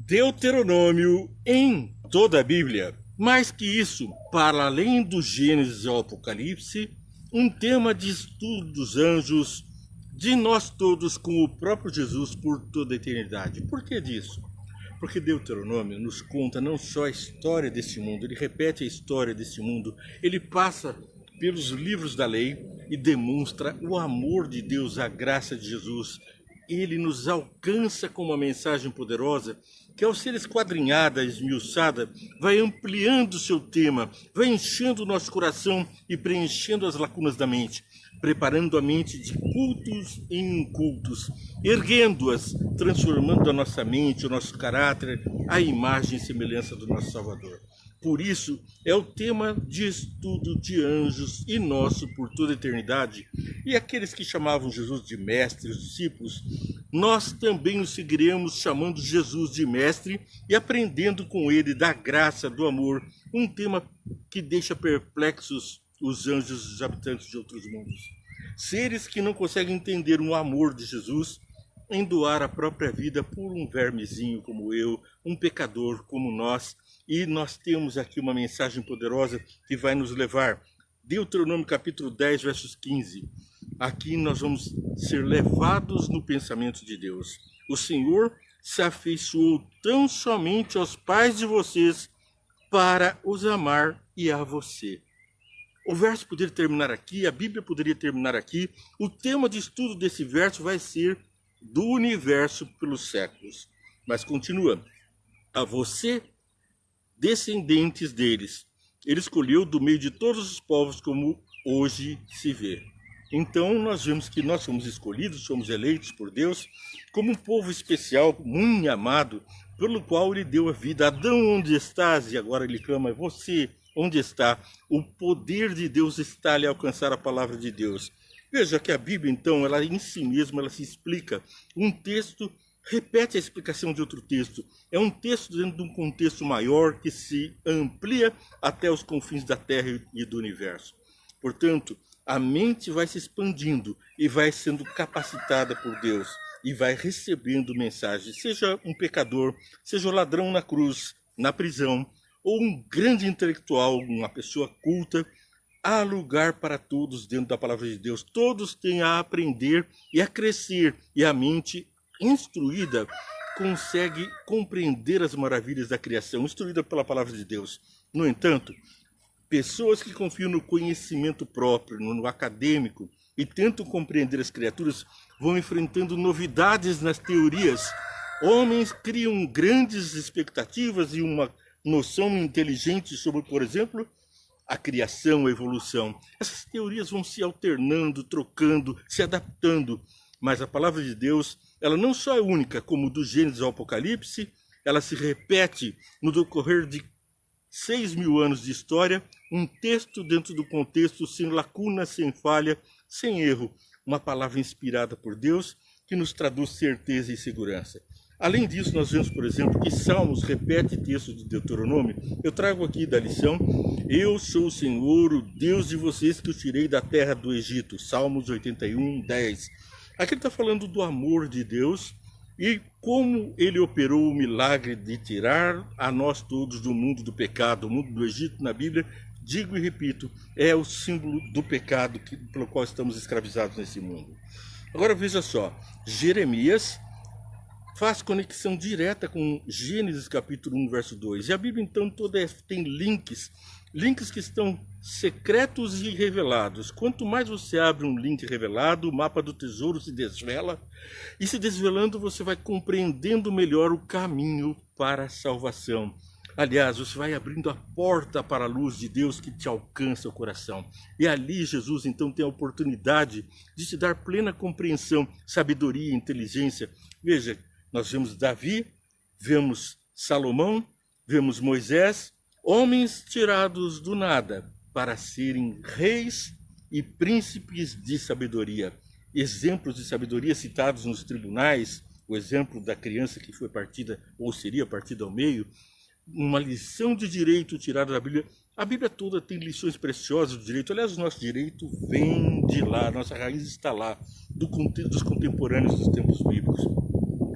Deuteronômio em toda a Bíblia. Mais que isso, para além do Gênesis ao Apocalipse, um tema de estudo dos anjos, de nós todos com o próprio Jesus por toda a eternidade. Por que disso? Porque Deuteronômio nos conta não só a história desse mundo, ele repete a história desse mundo, ele passa pelos livros da lei e demonstra o amor de Deus, a graça de Jesus. Ele nos alcança com uma mensagem poderosa que, ao ser esquadrinhada, esmiuçada, vai ampliando o seu tema, vai enchendo o nosso coração e preenchendo as lacunas da mente, preparando a mente de cultos em incultos, erguendo-as, transformando a nossa mente, o nosso caráter, à imagem e semelhança do nosso Salvador. Por isso, é o tema de estudo de anjos e nosso por toda a eternidade. E aqueles que chamavam Jesus de mestre, os discípulos, nós também o seguiremos chamando Jesus de mestre e aprendendo com ele da graça, do amor, um tema que deixa perplexos os anjos e os habitantes de outros mundos. Seres que não conseguem entender o amor de Jesus em doar a própria vida por um vermezinho como eu, um pecador como nós. E nós temos aqui uma mensagem poderosa que vai nos levar. Deuteronômio capítulo 10, versos 15. Aqui nós vamos ser levados no pensamento de Deus. O Senhor se afeiçoou tão somente aos pais de vocês para os amar e a você. O verso poderia terminar aqui, a Bíblia poderia terminar aqui. O tema de estudo desse verso vai ser do universo pelos séculos. Mas continua. A você, descendentes deles, ele escolheu do meio de todos os povos, como hoje se vê. Então nós vemos que nós somos escolhidos, somos eleitos por Deus como um povo especial, muito amado, pelo qual ele deu a vida. Adão, onde estás? E agora ele clama, você, onde está? O poder de Deus está ali a alcançar a palavra de Deus. Veja que a Bíblia, então, ela em si mesma, ela se explica. Um texto repete a explicação de outro texto. É um texto dentro de um contexto maior que se amplia até os confins da Terra e do universo. Portanto, a mente vai se expandindo e vai sendo capacitada por Deus e vai recebendo mensagens. Seja um pecador, seja um ladrão na cruz, na prisão, ou um grande intelectual, uma pessoa culta, há lugar para todos dentro da palavra de Deus. Todos têm a aprender e a crescer, e a mente instruída consegue compreender as maravilhas da criação, instruída pela palavra de Deus. No entanto, pessoas que confiam no conhecimento próprio, no acadêmico, e tentam compreender as criaturas, vão enfrentando novidades nas teorias. Homens criam grandes expectativas e uma noção inteligente sobre, por exemplo, a criação, a evolução. Essas teorias vão se alternando, trocando, se adaptando. Mas a palavra de Deus, ela não só é única, como do Gênesis ao Apocalipse, ela se repete no decorrer de 6.000 anos de história, um texto dentro do contexto, sem lacuna, sem falha, sem erro. Uma palavra inspirada por Deus que nos traduz certeza e segurança. Além disso, nós vemos, por exemplo, que Salmos repete textos de Deuteronômio. Eu trago aqui da lição, eu sou o Senhor, o Deus de vocês que os tirei da terra do Egito. Salmos 81, 10. Aqui ele está falando do amor de Deus e como ele operou o milagre de tirar a nós todos do mundo do pecado. O mundo do Egito, na Bíblia, digo e repito, é o símbolo do pecado pelo qual estamos escravizados nesse mundo. Agora veja só, Jeremias faz conexão direta com Gênesis capítulo 1, verso 2. E a Bíblia então toda tem links que estão secretos e revelados. Quanto mais você abre um link revelado, o mapa do tesouro se desvela. E se desvelando, você vai compreendendo melhor o caminho para a salvação. Aliás, você vai abrindo a porta para a luz de Deus que te alcança o coração. E ali Jesus então tem a oportunidade de te dar plena compreensão, sabedoria e inteligência. Veja, nós vemos Davi, vemos Salomão, vemos Moisés, homens tirados do nada para serem reis e príncipes de sabedoria. Exemplos de sabedoria citados nos tribunais, o exemplo da criança que foi partida ou seria partida ao meio, uma lição de direito tirada da Bíblia. A Bíblia toda tem lições preciosas do direito. Aliás, o nosso direito vem de lá, nossa raiz está lá, dos contemporâneos dos tempos bíblicos.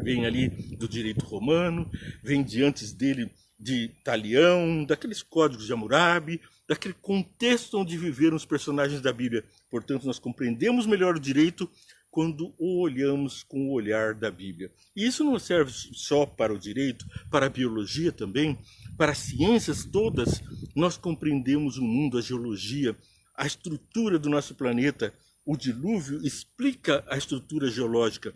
vem ali do direito romano, vem de antes dele de Talião, daqueles códigos de Hammurabi, daquele contexto onde viveram os personagens da Bíblia. Portanto, nós compreendemos melhor o direito quando o olhamos com o olhar da Bíblia. E isso não serve só para o direito, para a biologia também, para as ciências todas. Nós compreendemos o mundo, a geologia, a estrutura do nosso planeta. O dilúvio explica a estrutura geológica.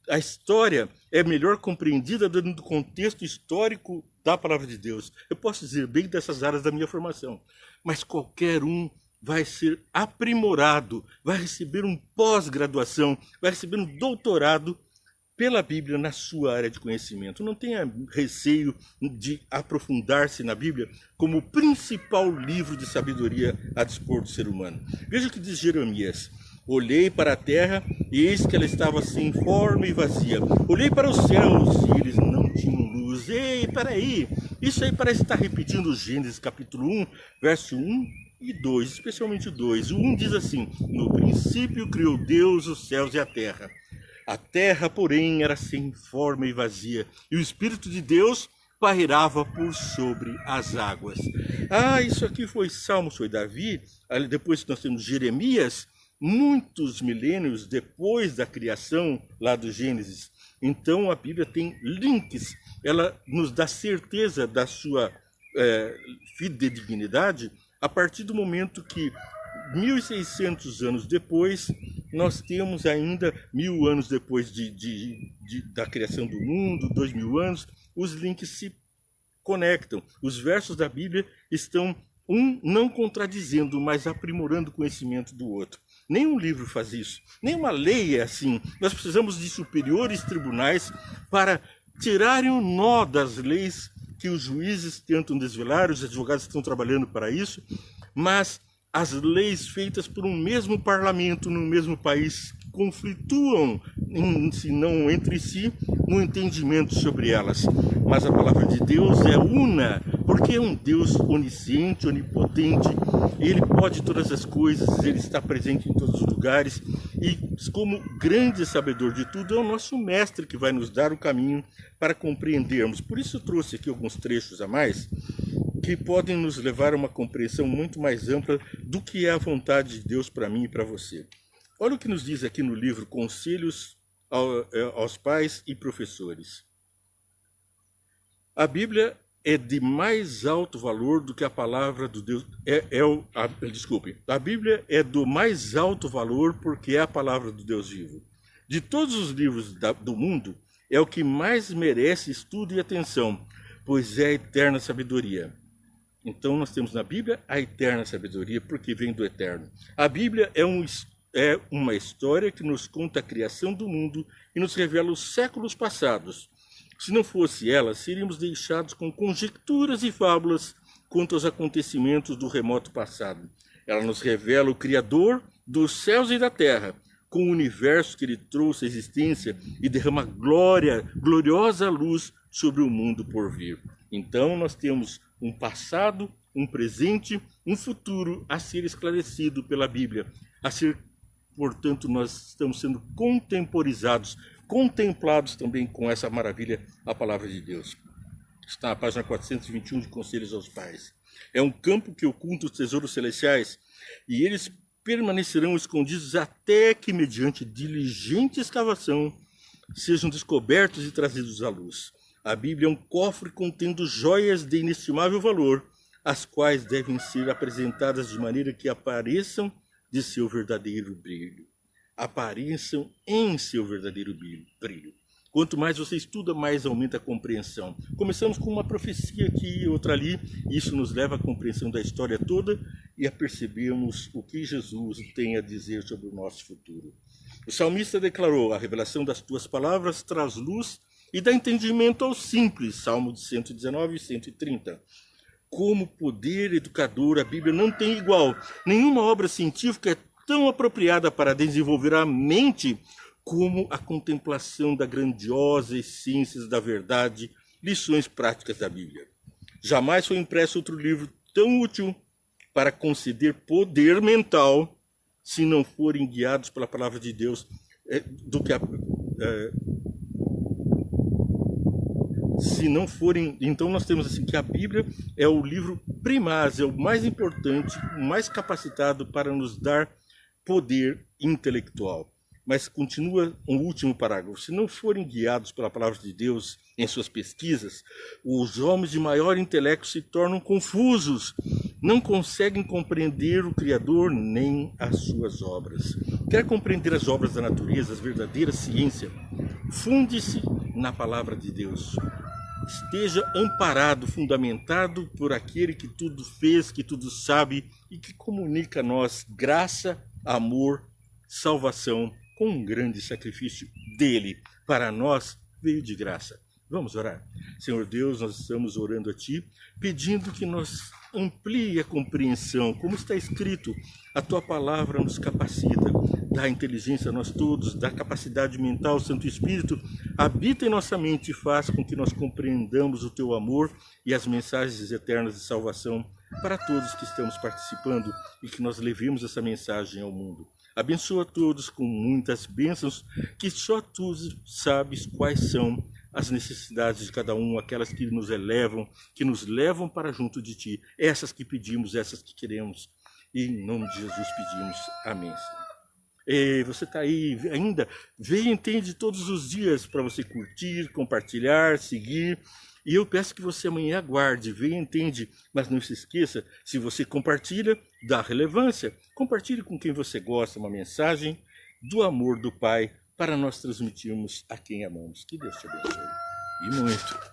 A história é melhor compreendida dentro do contexto histórico da palavra de Deus. Eu posso dizer bem dessas áreas da minha formação, mas qualquer um vai ser aprimorado, vai receber um pós-graduação, vai receber um doutorado pela Bíblia na sua área de conhecimento. Não tenha receio de aprofundar-se na Bíblia como o principal livro de sabedoria a dispor do ser humano. Veja o que diz Jeremias. Olhei para a terra e eis que ela estava sem forma e vazia. Olhei para os céus e eles não tinham luz. Ei, peraí, isso aí parece estar repetindo Gênesis capítulo 1, verso 1 e 2, especialmente o 2. O 1 diz assim: no princípio criou Deus os céus e a terra. A terra, porém, era sem forma e vazia, e o Espírito de Deus pairava por sobre as águas. Isso aqui foi Salmos, foi Davi. Depois nós temos Jeremias, muitos milênios depois da criação lá do Gênesis. Então a Bíblia tem links, ela nos dá certeza da sua fidedignidade a partir do momento que 1.600 anos depois, nós temos ainda 1.000 anos depois da criação do mundo, 2.000 anos, os links se conectam. Os versos da Bíblia estão não contradizendo, mas aprimorando o conhecimento do outro. Nenhum livro faz isso, nenhuma lei é assim. Nós precisamos de superiores tribunais para tirarem o nó das leis que os juízes tentam desvelar, os advogados estão trabalhando para isso, mas as leis feitas por um mesmo parlamento, no mesmo país, conflituam, se não entre si, no entendimento sobre elas. Mas a palavra de Deus é una, porque é um Deus onisciente, onipotente, ele pode todas as coisas, ele está presente em todos os lugares, e como grande sabedor de tudo, é o nosso mestre que vai nos dar o caminho para compreendermos. Por isso eu trouxe aqui alguns trechos a mais, que podem nos levar a uma compreensão muito mais ampla do que é a vontade de Deus para mim e para você. Olha o que nos diz aqui no livro Conselhos aos Pais e Professores. A Bíblia é de mais alto valor do que a palavra do Deus. A Bíblia é do mais alto valor porque é a palavra do Deus vivo. De todos os livros do mundo, é o que mais merece estudo e atenção, pois é a eterna sabedoria. Então nós temos na Bíblia a eterna sabedoria, porque vem do eterno. A Bíblia é uma história que nos conta a criação do mundo e nos revela os séculos passados. Se não fosse ela, seríamos deixados com conjecturas e fábulas quanto aos acontecimentos do remoto passado. Ela nos revela o Criador dos céus e da terra, com o universo que ele trouxe à existência e derrama gloriosa luz sobre o mundo por vir. Então nós temos um passado, um presente, um futuro a ser esclarecido pela Bíblia. Portanto, nós estamos sendo contemporizados, contemplados também com essa maravilha, a palavra de Deus. Está na página 421 de Conselhos aos Pais. É um campo que oculta os tesouros celestiais e eles permanecerão escondidos até que, mediante diligente escavação, sejam descobertos e trazidos à luz. A Bíblia é um cofre contendo joias de inestimável valor, as quais devem ser apresentadas de maneira que apareçam de seu verdadeiro brilho. Apareçam em seu verdadeiro brilho. Quanto mais você estuda, mais aumenta a compreensão. Começamos com uma profecia aqui e outra ali, e isso nos leva à compreensão da história toda e a percebermos o que Jesus tem a dizer sobre o nosso futuro. O salmista declarou: a revelação das tuas palavras traz luz e dá entendimento aos simples. Salmo de 119 e 130. Como poder educador, a Bíblia não tem igual. Nenhuma obra científica é tão apropriada para desenvolver a mente como a contemplação da grandiosa essência da verdade, lições práticas da Bíblia. Jamais foi impresso outro livro tão útil para conceder poder mental, se não forem guiados pela palavra de Deus, do que se não forem... Então nós temos assim que a Bíblia é o livro primaz, é o mais importante, o mais capacitado para nos dar poder intelectual. Mas continua um último parágrafo. Se não forem guiados pela palavra de Deus em suas pesquisas, os homens de maior intelecto se tornam confusos, não conseguem compreender o Criador nem as suas obras. Quer compreender as obras da natureza, as verdadeiras ciências? Funde-se na palavra de Deus. Esteja amparado, fundamentado por aquele que tudo fez, que tudo sabe e que comunica a nós graça, amor, salvação, com um grande sacrifício dele. Para nós veio de graça. Vamos orar. Senhor Deus, nós estamos orando a Ti, pedindo que nos amplie a compreensão. Como está escrito, a Tua palavra nos capacita, dá inteligência a nós todos, dá capacidade mental, Santo Espírito, habita em nossa mente e faz com que nós compreendamos o Teu amor e as mensagens eternas de salvação para todos que estamos participando e que nós levemos essa mensagem ao mundo. Abençoa todos com muitas bênçãos, que só Tu sabes quais são as necessidades de cada um, aquelas que nos elevam, que nos levam para junto de Ti, essas que pedimos, essas que queremos. E em nome de Jesus pedimos. Amém. E você está aí ainda, vem e entende todos os dias para você curtir, compartilhar, seguir. E eu peço que você amanhã aguarde, venha e entende, mas não se esqueça, se você compartilha, dá relevância. Compartilhe com quem você gosta uma mensagem do amor do Pai para nós transmitirmos a quem amamos. Que Deus te abençoe. E muito.